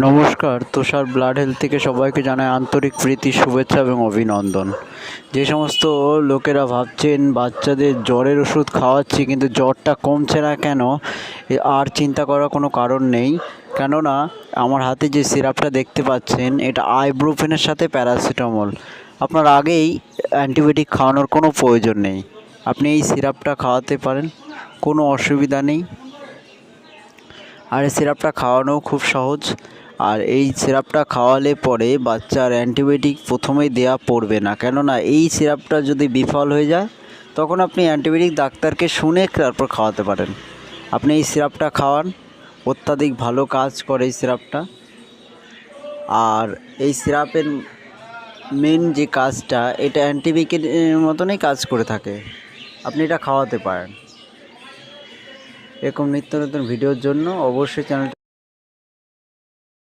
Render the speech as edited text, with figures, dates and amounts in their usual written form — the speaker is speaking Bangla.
নমস্কার, তুষার ব্লাড হেলথ থেকে সবাইকে জানাই আন্তরিক প্রীতি, শুভেচ্ছা এবং অভিনন্দন। যে সমস্ত লোকেরা ভাবছেন বাচ্চাদের জ্বরের ওষুধ খাওয়াচ্ছি কিন্তু জ্বরটা কমছে না কেন, আর চিন্তা করার কোনো কারণ নেই। কেননা আমার হাতে যে সিরাপটা দেখতে পাচ্ছেন এটা আইব্রুফেনের সাথে প্যারাসিটামল। আপনার আগেই অ্যান্টিবায়োটিক খাওয়ানোর কোনো প্রয়োজন নেই। আপনি এই সিরাপটা খাওয়াতে পারেন, কোনো অসুবিধা নেই। আর এই সিরাপটা খাওয়ানোও খুব সহজ। আর এই সিরাপটা খাওয়ালে পরে বাচ্চার অ্যান্টিবায়োটিক প্রথমেই দেওয়া পড়বে না, কেননা এই সিরাপটা যদি বিফল হয়ে যায় তখন আপনি অ্যান্টিবায়োটিক ডাক্তারকে শুনে তারপর খাওয়াতে পারেন। আপনি এই সিরাপটা খাওয়ান, অত্যাধিক ভালো কাজ করে এই সিরাপটা। আর এই সিরাপের মেন যে কাজটা, এটা অ্যান্টিবায়োটিকের মতনই কাজ করে থাকে। আপনি এটা খাওয়াতে পারেন। এরকম নিত্য নতুন ভিডিওর জন্য অবশ্যই চ্যানেল